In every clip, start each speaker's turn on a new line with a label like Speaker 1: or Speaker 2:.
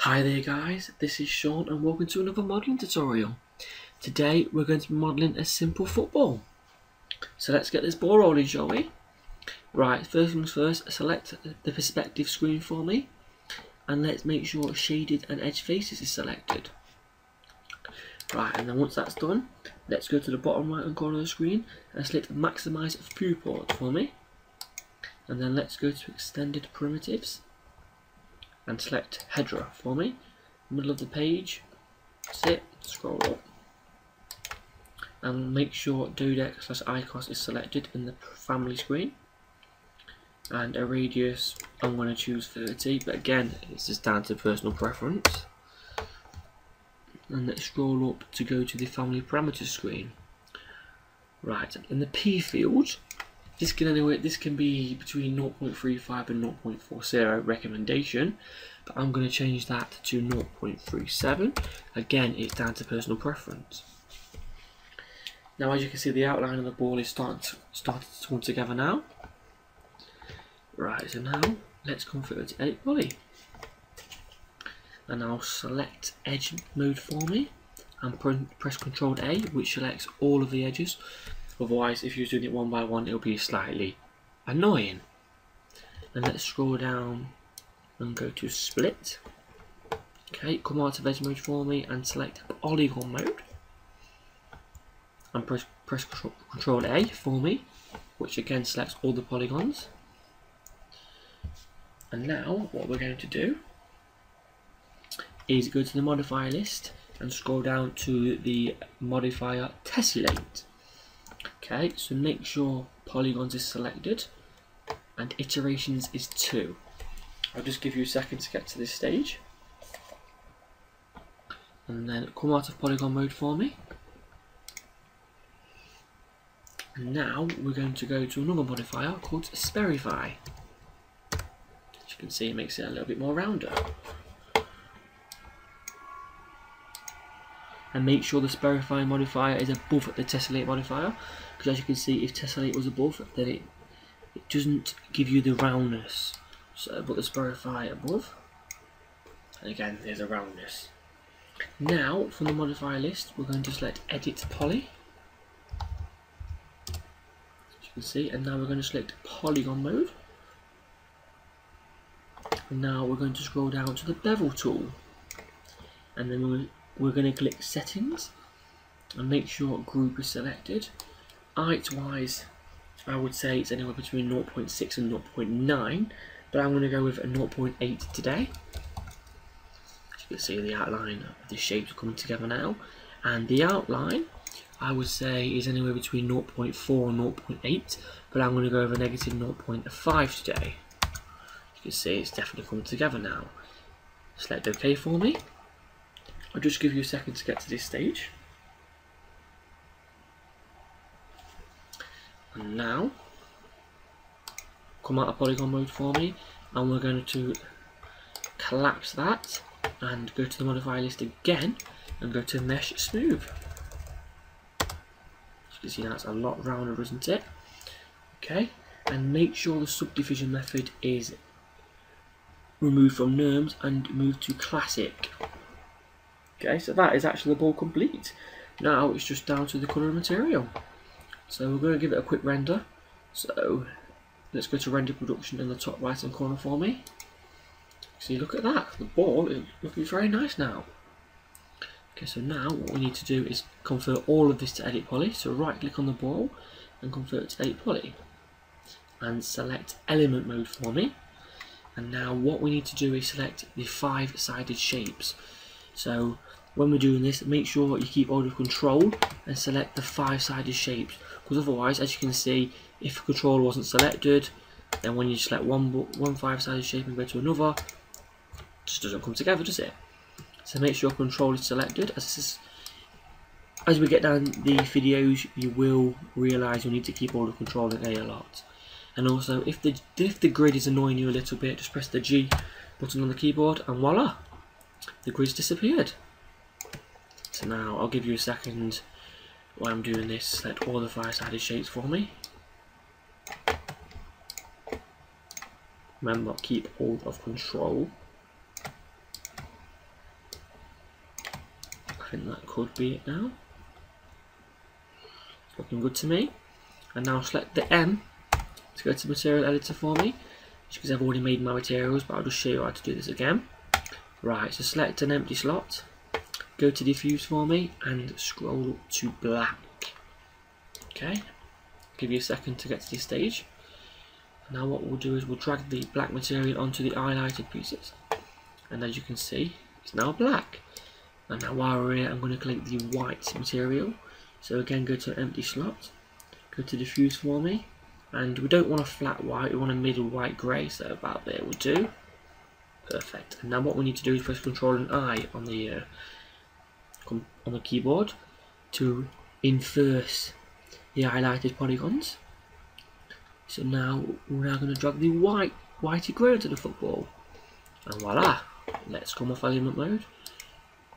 Speaker 1: Hi there guys, this is Sean and welcome to another modelling tutorial. Today we're going to be modelling a simple football. So let's get this ball rolling, shall we? Right, first things first, select the perspective screen for me and let's make sure shaded and edge faces is selected. Right, and then once that's done, let's go to the bottom right hand corner of the screen and select maximise viewport for me. And then let's go to extended primitives and select header for me, middle of the page, that's it, scroll up and make sure dodec/icos is selected in the family screen, and a radius I'm going to choose 30, but again it's just down to personal preference. And let's scroll up to go to the family parameters screen. Right, in the P field, this can be between 0.35 and 0.40 recommendation, but I'm going to change that to 0.37. Again, it's down to personal preference. Now, as you can see, the outline of the ball is starting to come together now. Right, so now let's convert to edit poly, and I'll select edge mode for me and press Ctrl A, which selects all of the edges. Otherwise, if you're doing it one by one, it'll be slightly annoying. And let's scroll down and go to split. Okay, come out of edge mode for me and select polygon mode. And press Ctrl A for me, which again selects all the polygons. And now what we're going to do is go to the modifier list and scroll down to the modifier tessellate. Okay, so make sure polygons is selected and iterations is 2. I'll just give you a second to get to this stage. And then come out of polygon mode for me. And now we're going to go to another modifier called Sperify. As you can see, it makes it a little bit more rounder. And make sure the Sperify modifier is above the tessellate modifier, because as you can see, if tessellate was above, then it doesn't give you the roundness. So put the Sperify above, and again there's a roundness. Now from the modifier list we're going to select edit poly, as you can see, and now we're going to select polygon mode. And now we're going to scroll down to the bevel tool, and then we're going to click settings and make sure group is selected. Height wise, I would say it's anywhere between 0.6 and 0.9, but I'm going to go with a 0.8 today. As you can see, the outline of the shapes are coming together now, and the outline I would say is anywhere between 0.4 and 0.8, but I'm going to go with a negative 0.5 today. As you can see, it's definitely coming together now. Select OK for me. I'll just give you a second to get to this stage. And now, come out of polygon mode for me, and we're going to collapse that and go to the modifier list again and go to mesh smooth. As you can see, that's a lot rounder, isn't it? Okay, and make sure the subdivision method is removed from norms and moved to classic. Okay, so that is actually the ball complete. Now it's just down to the colour and material. So we're going to give it a quick render. So let's go to render production in the top right hand corner for me. See, look at that, the ball is looking very nice now. Okay, so now what we need to do is convert all of this to edit poly. So right click on the ball and convert to edit poly. And select element mode for me. And now what we need to do is select the 5-sided shapes. So when we're doing this, make sure you keep hold of control and select the 5-sided shapes, because otherwise, as you can see, if control wasn't selected, then when you select one 5-sided shape and go to another, it just doesn't come together, does it? So make sure control is selected. As we get down the videos, you will realise you'll need to keep hold of control and A a lot. And also, if the grid is annoying you a little bit, just press the G button on the keyboard and voila, the grid's disappeared. So now I'll give you a second while I'm doing this. Select all the 5-sided shapes for me. Remember, keep hold of control. think that could be it now. It's looking good to me. And now select the M to go to material editor for me, because I've already made my materials, but I'll just show you how to do this again. Right, so select an empty slot, go to diffuse for me, and scroll to black. Okay, give you a second to get to this stage. Now what we'll do is we'll drag the black material onto the highlighted pieces, and as you can see, it's now black. And now while we're here, I'm going to click the white material. So again, go to an empty slot, go to diffuse for me, and we don't want a flat white, we want a middle white grey, so about there will do. Perfect. And now what we need to do is press Ctrl and I on the keyboard to inverse the highlighted polygons. So now we're going to drag the whitey grey to the football, and voila! Let's come off element mode.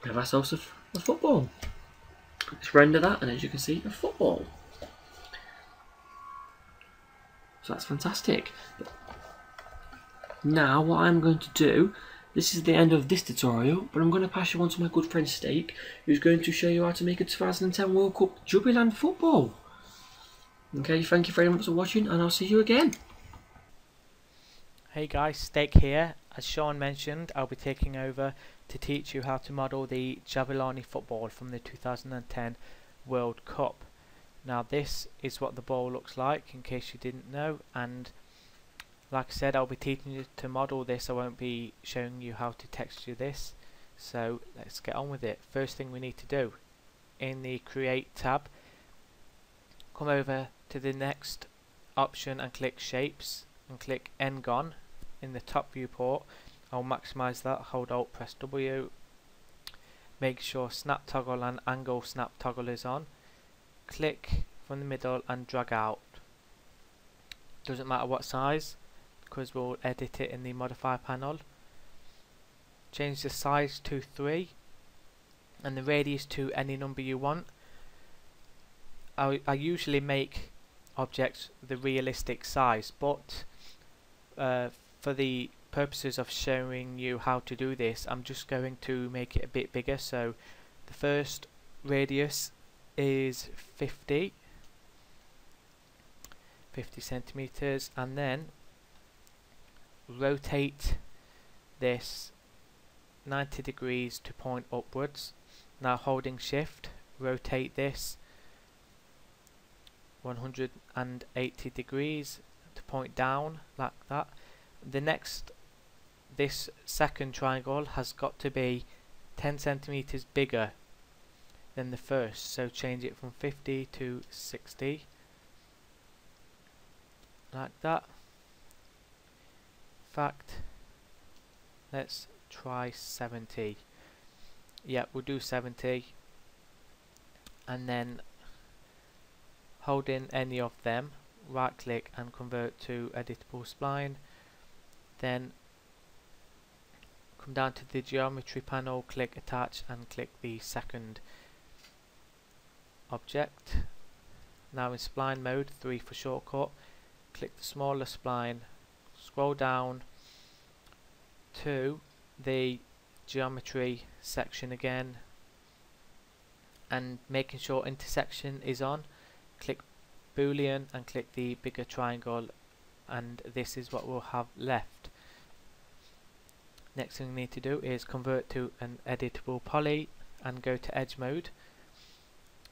Speaker 1: We have ourselves a football. Let's render that, and as you can see, a football. So that's fantastic. Now what I'm going to do, this is the end of this tutorial, but I'm going to pass you on to my good friend Steak, who's going to show you how to make a 2010 World Cup Jabulani football. Okay, thank you very much for watching, and I'll see you again.
Speaker 2: Hey guys, Steak here. As Sean mentioned, I'll be taking over to teach you how to model the Jabulani football from the 2010 World Cup. Now this is what the ball looks like, in case you didn't know, and like I said, I'll be teaching you to model this. I won't be showing you how to texture this, so let's get on with it. First thing we need to do, in the Create tab, come over to the next option and click Shapes, and click N-Gon in the top viewport. I'll maximize that, hold Alt, press W, make sure Snap Toggle and Angle Snap Toggle is on, click from the middle and drag out. Doesn't matter what size, because we'll edit it in the modify panel. Change the size to 3 and the radius to any number you want. I usually make objects the realistic size, but for the purposes of showing you how to do this, I'm just going to make it a bit bigger. So the first radius is 50 centimeters, and then rotate this 90 degrees to point upwards. Now holding shift, rotate this 180 degrees to point down, like that. This second triangle has got to be 10 centimeters bigger than the first, so change it from 50 to 60, like that. In fact, let's try 70. Yeah, we'll do 70, and then hold in any of them, right click and convert to editable spline, then come down to the geometry panel, click attach and click the second object. Now in spline mode, 3 for shortcut, click the smaller spline, scroll down to the geometry section again, and making sure intersection is on, click Boolean and click the bigger triangle, and this is what we'll have left. Next thing we need to do is convert to an editable poly and go to edge mode.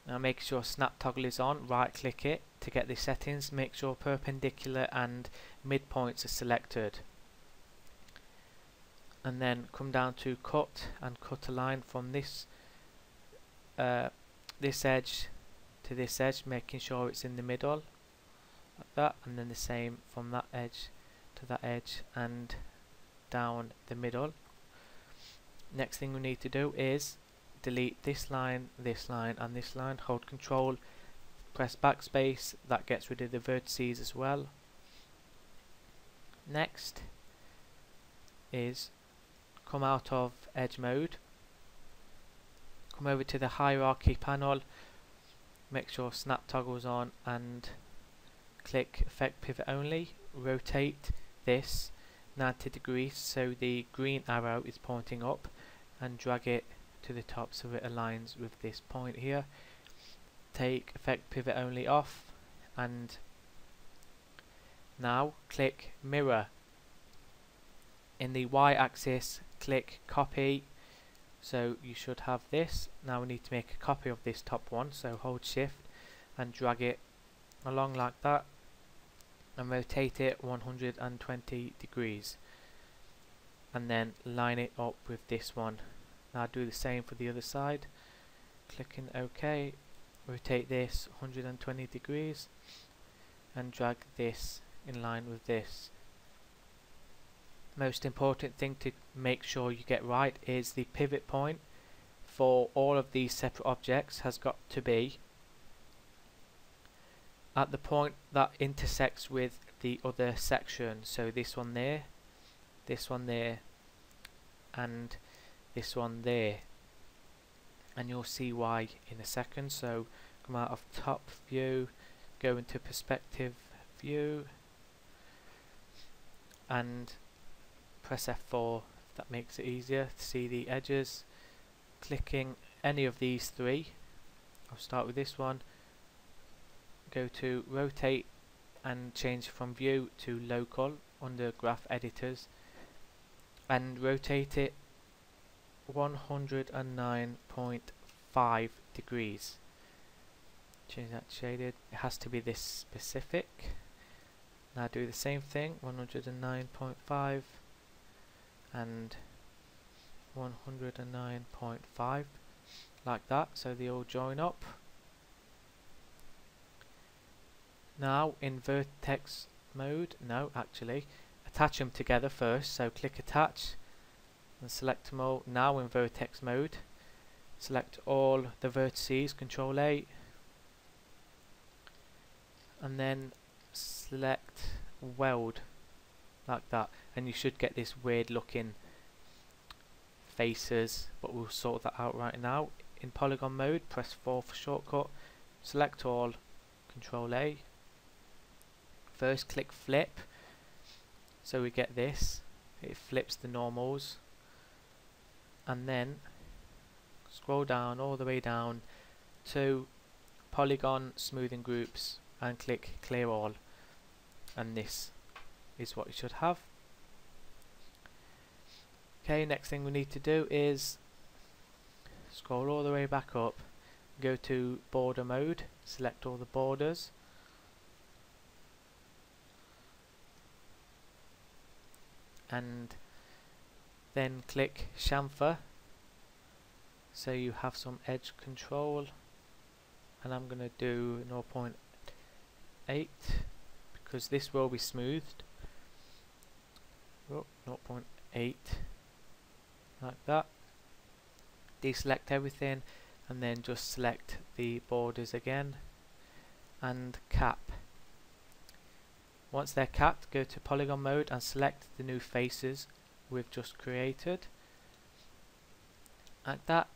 Speaker 2: Now make sure snap toggle is on, right click it to get the settings, make sure perpendicular and midpoints are selected, and then come down to cut and cut a line from this this edge to this edge, making sure it's in the middle, like that, and then the same from that edge to that edge and down the middle. Next thing we need to do is delete this line, and this line. Hold Control, press backspace, that gets rid of the vertices as well. Next is come out of edge mode, come over to the hierarchy panel, make sure snap toggles on and click effect pivot only, rotate this 90 degrees so the green arrow is pointing up, and drag it to the top so it aligns with this point here. Take effect pivot only off, and now click mirror. In the Y axis click copy, so you should have this. Now we need to make a copy of this top one, so hold shift and drag it along like that and rotate it 120 degrees, and then line it up with this one. Now do the same for the other side, clicking OK, rotate this 120 degrees and drag this in line with this. Most important thing to make sure you get right is the pivot point for all of these separate objects has got to be at the point that intersects with the other section. So this one there, and this one there, and you'll see why in a second. So come out of top view, go into perspective view, and press F4 if that makes it easier to see the edges. Clicking any of these three, I'll start with this one, go to rotate and change from view to local under graph editors and rotate it 109.5 degrees. Change that to shaded, it has to be this specific. Now do the same thing, 109.5 and 109.5 like that, so they all join up. Now in vertex mode, no actually, attach them together first, so click attach and select them all. Now in vertex mode, select all the vertices, Control A, and then select weld like that, and you should get this weird looking faces, but we'll sort that out right now. In polygon mode, press 4 for shortcut, select all, Control A. First click flip, so we get this, it flips the normals, and then scroll down all the way down to polygon smoothing groups and click clear all, and this is what you should have. Okay, next thing we need to do is scroll all the way back up, go to border mode, select all the borders, and then click chamfer so you have some edge control, and I'm going to do 0.8 because this will be smoothed. 0.8 like that. Deselect everything and then just select the borders again and cap. Once they're capped, go to polygon mode and select the new faces we've just created like that,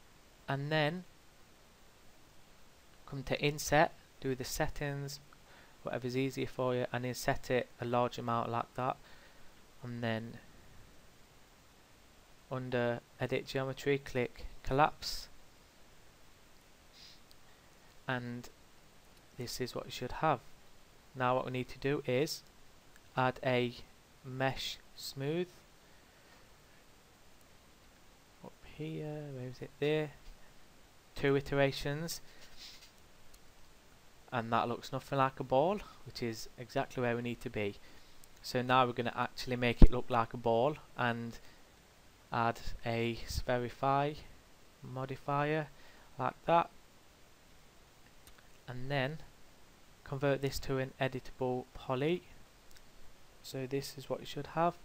Speaker 2: and then come to inset, do the settings, whatever's easier for you, and inset it a large amount like that, and then under edit geometry click collapse, and this is what you should have. Now what we need to do is add a mesh smooth up here, where is it, there, 2 iterations, and that looks nothing like a ball, which is exactly where we need to be. So now we're going to actually make it look like a ball and add a spherify modifier like that, and then convert this to an editable poly. So this is what you should have.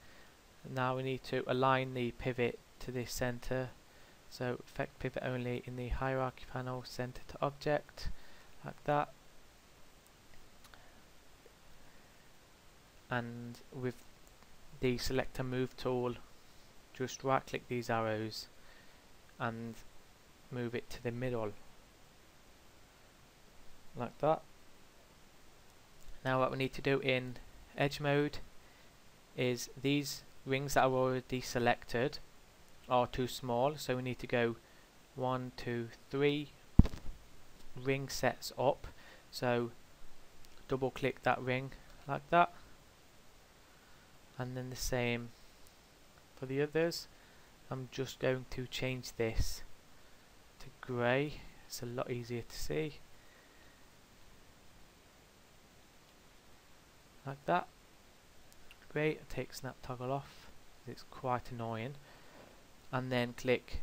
Speaker 2: Now we need to align the pivot to the center, so effect pivot only in the hierarchy panel, center to object like that, and with the select and move tool just right click these arrows and move it to the middle like that. Now what we need to do in edge mode is these rings that are already selected are too small, so we need to go 1, 2, 3 ring sets up. So double click that ring like that, and then the same for the others. I'm just going to change this to grey, it's a lot easier to see, like that. Great, take snap toggle off, it's quite annoying, and then click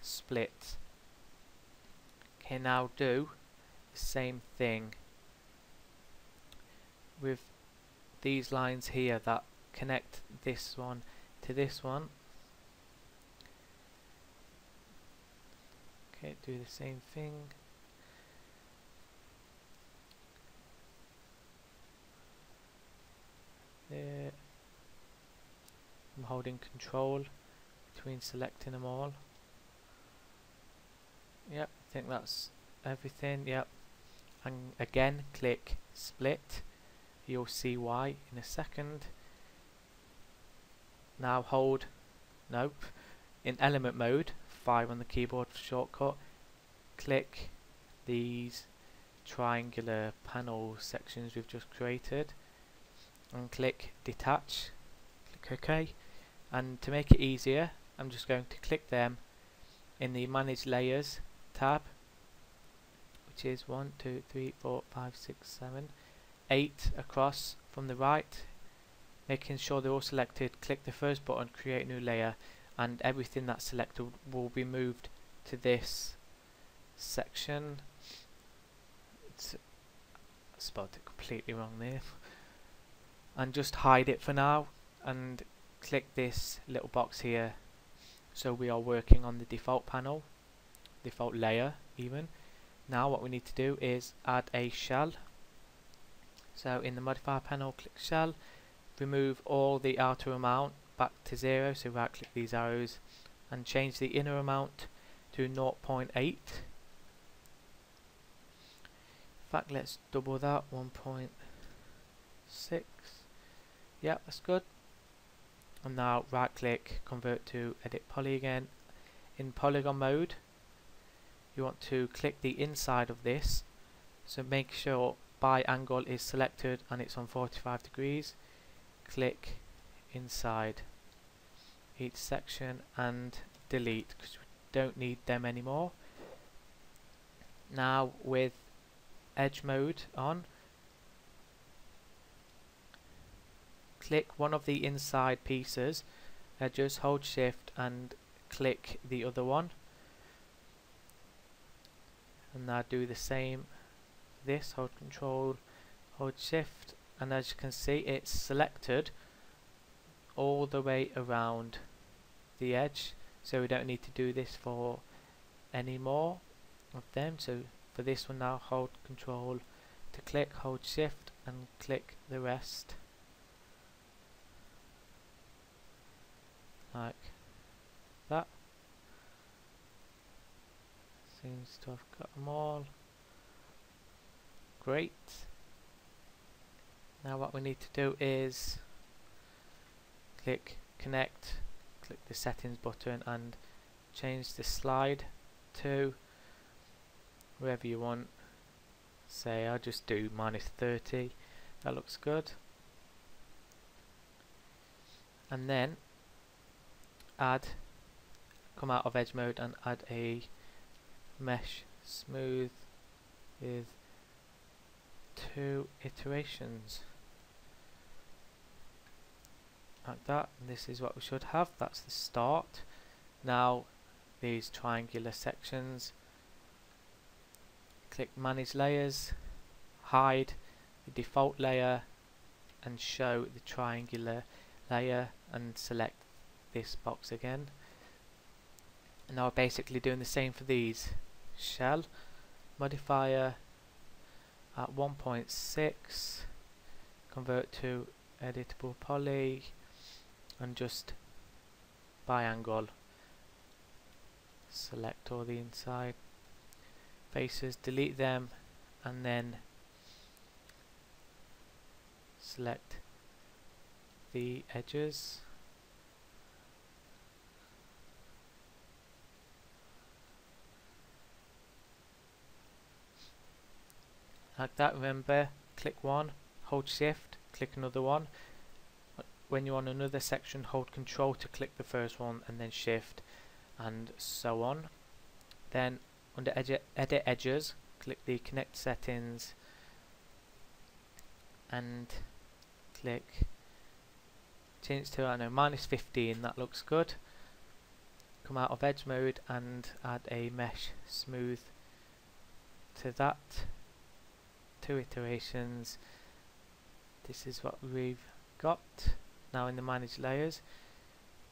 Speaker 2: split. Okay, now do the same thing with these lines here that connect this one to this one. Okay, do the same thing. There. I'm holding control between selecting them all. Yep, I think that's everything. Yep, and again click split. You'll see why in a second. Now hold, nope, in element mode, 5 on the keyboard for shortcut, click these triangular panel sections we've just created and click detach, click OK, and to make it easier I'm just going to click them in the manage layers tab, which is 1, 2, 3, 4, 5, 6, 7, 8 across from the right, making sure they're all selected. Click the first button, create new layer, and everything that's selected will be moved to this section. I spelled it completely wrong there. And just hide it for now and click this little box here, so we are working on the default panel, default layer even. Now what we need to do is add a shell. So in the modifier panel, click shell, remove all the outer amount back to 0, so right click these arrows and change the inner amount to 0.8. In fact, let's double that, 1.6. Yep, that's good. And now right click, convert to edit poly again. In polygon mode you want to click the inside of this, so make sure by angle is selected and it's on 45 degrees. Click inside each section and delete because we don't need them anymore. Now with edge mode on, click one of the inside pieces, just hold shift and click the other one, and now do the same. This, hold control, hold shift, and as you can see it's selected all the way around the edge, so we don't need to do this for any more of them. So for this one now, hold control to click, hold shift and click the rest like that. Seems to have got them all. Great. Now what we need to do is click connect, click the settings button and change the slide to wherever you want. Say I'll just do -30, that looks good. And then come out of edge mode and add a mesh smooth with 2 iterations like that, and this is what we should have. That's the start. Now these triangular sections, click manage layers, hide the default layer and show the triangular layer and select this box again. And now we're basically doing the same for these. Shell modifier at 1.6, convert to editable poly and just by angle select all the inside faces, delete them and then select the edges. like that. Remember, click one, hold shift, click another one. When you're on another section, hold control to click the first one and then shift, and so on. Then under edit edges, click the connect settings and click change to, I don't know, -15. That looks good. Come out of edge mode and add a mesh smooth to that. 2 iterations. This is what we've got. Now in the manage layers,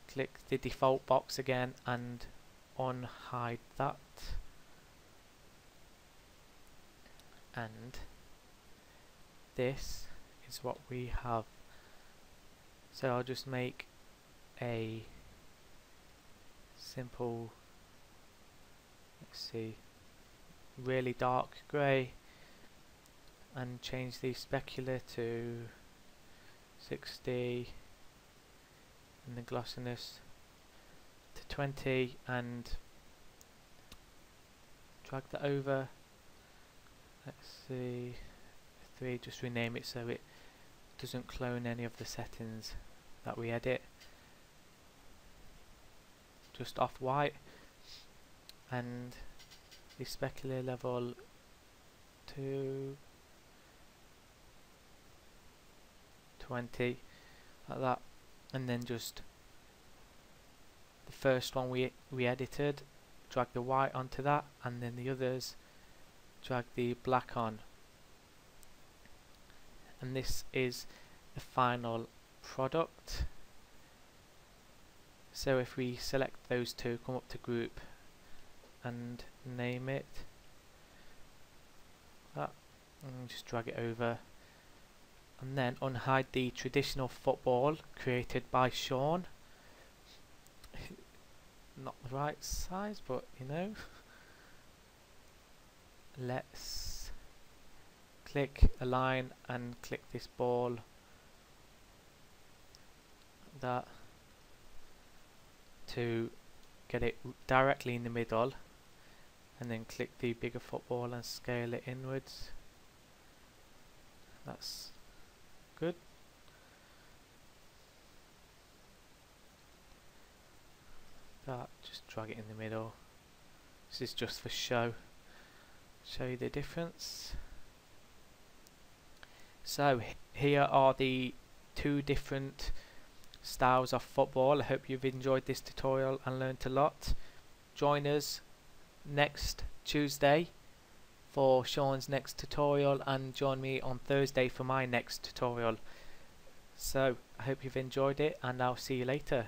Speaker 2: click the default box again and unhide that. And this is what we have. So I'll just make a simple, let's see, really dark grey, and change the specular to 60 and the glossiness to 20, and drag that over. Let's see, 3, just rename it so it doesn't clone any of the settings that we edit. Just off white, and the specular level to 20, like that. And then just the first one we edited, drag the white onto that, and then the others drag the black on. And this is the final product. So if we select those two, come up to group and name it that, and just drag it over, and then unhide the traditional football created by Sean. Not the right size, but you know. Let's click align and click this ball, that, to get it directly in the middle, and then click the bigger football and scale it inwards. That's good. That, just drag it in the middle. This is just for show you the difference. So here are the 2 different styles of football. I hope you've enjoyed this tutorial and learnt a lot. Join us next Tuesday for Sean's next tutorial, and join me on Thursday for my next tutorial. So I hope you've enjoyed it, and I'll see you later.